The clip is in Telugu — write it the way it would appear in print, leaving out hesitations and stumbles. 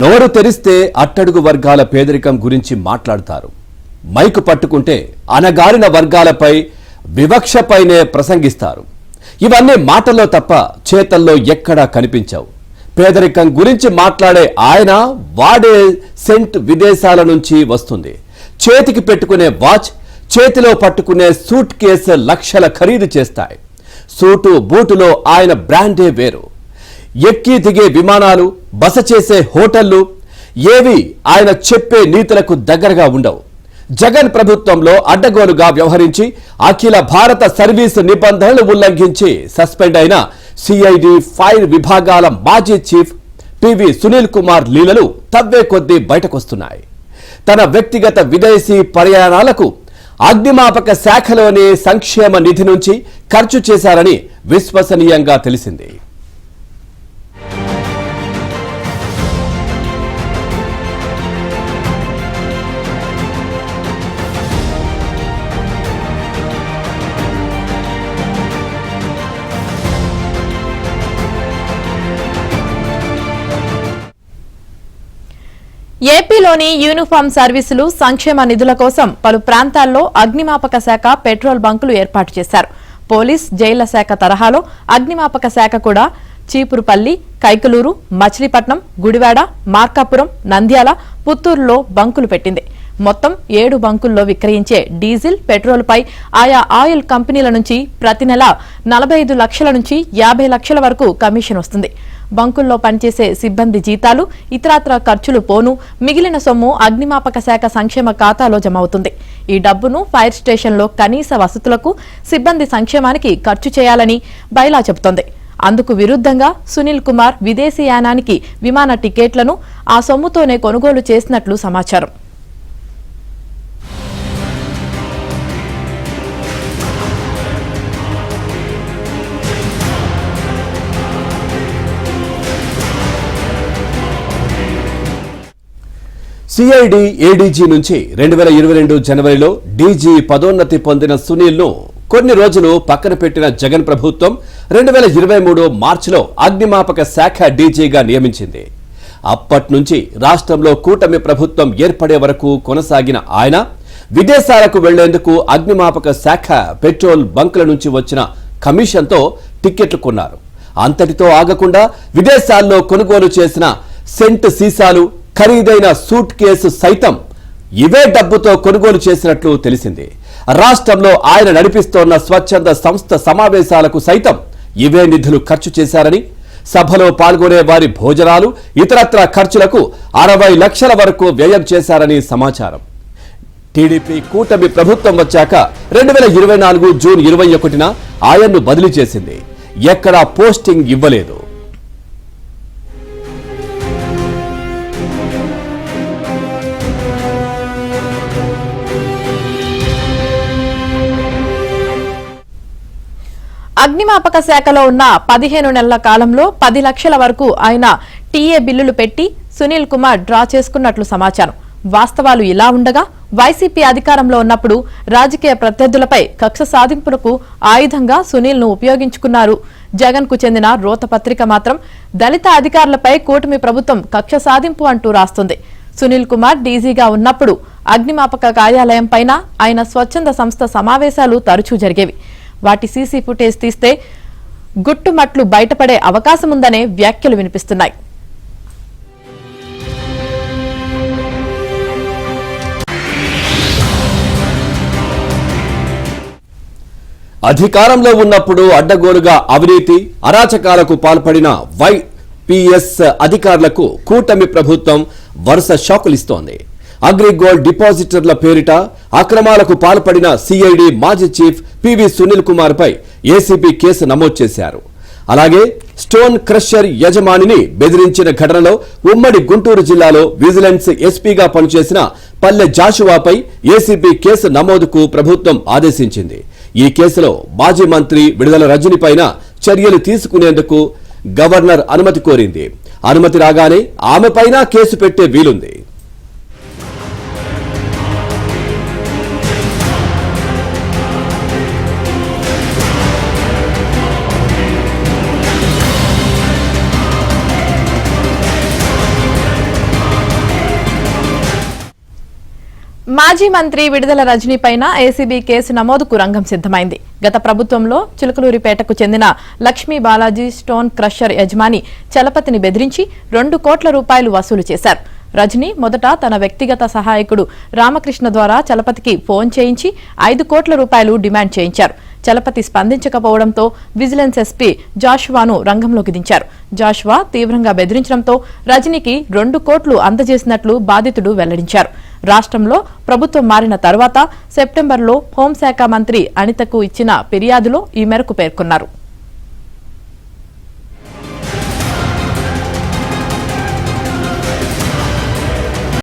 నోరు తెరిస్తే అట్టడుగు వర్గాల పేదరికం గురించి మాట్లాడతారు. మైకు పట్టుకుంటే అనగారిన వర్గాలపై వివక్షపైనే ప్రసంగిస్తారు. ఇవన్నీ మాటల్లో తప్ప చేతల్లో ఎక్కడా కనిపించవు. పేదరికం గురించి మాట్లాడే ఆయన వాడే సెంట్ విదేశాల నుంచి వస్తుంది. చేతికి పెట్టుకునే వాచ్, చేతిలో పట్టుకునే సూట్ కేసు లక్షల ఖరీదు చేస్తాయి. సూటు బూటులో ఆయన బ్రాండే వేరు. ఎక్కి దిగే విమానాలు, బస చేసే హోటళ్లు ఏవి ఆయన చెప్పే నీతులకు దగ్గరగా ఉండవు. జగన్ ప్రభుత్వంలో అడ్డగోలుగా వ్యవహరించి అఖిల భారత సర్వీసు నిబంధనలు ఉల్లంఘించి సస్పెండ్ అయిన సిఐడి ఫైర్ విభాగాల మాజీ చీఫ్ పివి సునీల్ కుమార్ లీలలు తవ్వే కొద్దీ బయటకొస్తున్నాయి. తన వ్యక్తిగత విదేశీ ప్రయాణాలకు అగ్నిమాపక శాఖలోని సంక్షేమ నిధి నుంచి ఖర్చు చేశారని విశ్వసనీయంగా తెలిసింది. ఏపీలోని యూనిఫామ్ సర్వీసులు సంక్షేమ నిధుల కోసం పలు ప్రాంతాల్లో అగ్నిమాపక శాఖ పెట్రోల్ బంకులు ఏర్పాటు చేశారు. పోలీస్, జైళ్ల శాఖ తరహాలో అగ్నిమాపక శాఖ కూడా చీపురుపల్లి, కైకలూరు, మచిలీపట్నం, గుడివాడ, మార్కాపురం, నంద్యాల, పుత్తూరులో బంకులు పెట్టింది. మొత్తం 7 బంకుల్లో విక్రయించే డీజిల్, పెట్రోల్పై ఆయా ఆయిల్ కంపెనీల నుంచి ప్రతి నెల 45 లక్షల నుంచి 50 లక్షల వరకు కమిషన్ వస్తుంది. బంకుల్లో పనిచేసే సిబ్బంది జీతాలు, ఇతరత్రా ఖర్చులు పోను మిగిలిన సొమ్ము అగ్నిమాపక శాఖ సంక్షేమ ఖాతాలో జమ అవుతుంది. ఈ డబ్బును ఫైర్ స్టేషన్లో కనీస వసతులకు, సిబ్బంది సంక్షేమానికి ఖర్చు చేయాలని బైలా చెబుతోంది. అందుకు విరుద్ధంగా సునీల్ కుమార్ విదేశీయానానికి విమాన టికెట్లను ఆ సొమ్ముతోనే కొనుగోలు చేసినట్లు సమాచారం. సిఐడి ఏడీజీ నుంచి 2022 జనవరిలో డీజీ పదోన్నతి పొందిన సునీల్ను కొన్ని రోజులు పక్కన పెట్టిన జగన్ ప్రభుత్వం 2023 మార్చిలో అగ్నిమాపక శాఖ డీజీగా నియమించింది. అప్పట్నుంచి రాష్ట్రంలో కూటమి ప్రభుత్వం ఏర్పడే వరకు కొనసాగిన ఆయన విదేశాలకు వెళ్లేందుకు అగ్నిమాపక శాఖ పెట్రోల్ బంకుల నుంచి వచ్చిన కమిషన్తో టిక్కెట్లు కొన్నారు. అంతటితో ఆగకుండా విదేశాల్లో కొనుగోలు చేసిన సెంట్ సీసాలు, ఖరీదైన సూట్ కేసు సైతం ఇవే డబ్బుతో కొనుగోలు చేసినట్లు తెలిసింది. రాష్ట్రంలో ఆయన నడిపిస్తోన్న స్వచ్ఛంద సంస్థ సమావేశాలకు సైతం ఇవే నిధులు ఖర్చు చేశారని, సభలో పాల్గొనే వారి భోజనాలు, ఇతరత్రా ఖర్చులకు 60 లక్షల వరకు వ్యయం చేశారని సమాచారం. టీడీపీ కూటమి ప్రభుత్వం వచ్చాక 2024 జూన్ 21న ఆయన్ను బదిలీ చేసింది. ఎక్కడా పోస్టింగ్ ఇవ్వలేదు. అగ్నిమాపక శాఖలో ఉన్న 15 నెలల కాలంలో 10 లక్షల వరకు ఆయన టీఏ బిల్లులు పెట్టి సునీల్ కుమార్ డ్రా చేసుకున్నట్లు సమాచారం. వాస్తవాలు ఇలా ఉండగా వైసీపీ అధికారంలో ఉన్నప్పుడు రాజకీయ ప్రత్యర్థులపై కక్ష సాధింపులకు ఆయుధంగా సునీల్ ను ఉపయోగించుకున్నారు. జగన్ కు చెందిన రోత పత్రిక మాత్రం దళిత అధికారులపై కూటమి ప్రభుత్వం కక్ష సాధింపు అంటూ రాస్తుంది. సునీల్ కుమార్ డీజీగా ఉన్నప్పుడు అగ్నిమాపక కార్యాలయం పైన ఆయన స్వచ్ఛంద సంస్థ సమావేశాలు తరచూ జరిగేవి. వాటి సీసీ ఫుటేజ్ తీస్తే గుట్టుమట్లు బయటపడే అవకాశముందనే వ్యాఖ్యలు వినిపిస్తున్నాయి. అధికారంలో ఉన్నప్పుడు అడ్డగోలుగా అవినీతి, అరాచకాలకు పాల్పడిన వైపీఎస్ అధికారులకు కూటమి ప్రభుత్వం వరుస షాకులిస్తోంది. అగ్రిగోల్డ్ డిపాజిటర్ల పేరిట అక్రమాలకు పాల్పడిన సిఐడి మాజీ చీఫ్ పివి సునీల్ కుమార్ పై ఏసీబీ కేసు నమోదు చేశారు. అలాగే స్టోన్ క్రషర్ యజమానిని బెదిరించిన ఘటనలో ఉమ్మడి గుంటూరు జిల్లాలో విజిలెన్స్ ఎస్పీగా పనిచేసిన పల్లె జాషువాపై ఏసీబీ కేసు నమోదుకు ప్రభుత్వం ఆదేశించింది. ఈ కేసులో మాజీ మంత్రి విడుదల రజని పైన చర్యలు తీసుకునేందుకు గవర్నర్ అనుమతి కోరింది. అనుమతి రాగానే ఆమెపైన కేసు పెట్టే వీలుంది. మాజీ మంత్రి విడుదల రజనీపైన ఏసీబీ కేసు నమోదుకు రంగం సిద్దమైంది. గత ప్రభుత్వంలో చిలుకలూరిపేటకు చెందిన లక్ష్మీ బాలాజీ స్టోన్ క్రషర్ యజమాని చలపతిని బెదిరించి 2 కోట్ల రూపాయలు వసూలు చేశారు. రజనీ మొదట తన వ్యక్తిగత సహాయకుడు రామకృష్ణ ద్వారా చలపతికి ఫోన్ చేయించి 5 కోట్ల రూపాయలు డిమాండ్ చేయించారు. చలపతి స్పందించకపోవడంతో విజిలెన్స్ ఎస్పీ జాషువాను రంగంలోకి దించారు. జాషువా తీవ్రంగా బెదిరించడంతో రజనీకి 2 కోట్లు అందజేసినట్లు బాధితుడు వెల్లడించారు. రాష్ట్రంలో ప్రభుత్వం మారిన తర్వాత సెప్టెంబర్లో హోంశాఖ మంత్రి అనితకు ఇచ్చిన ఫిర్యాదులో ఈ మేరకు పేర్కొన్నారు.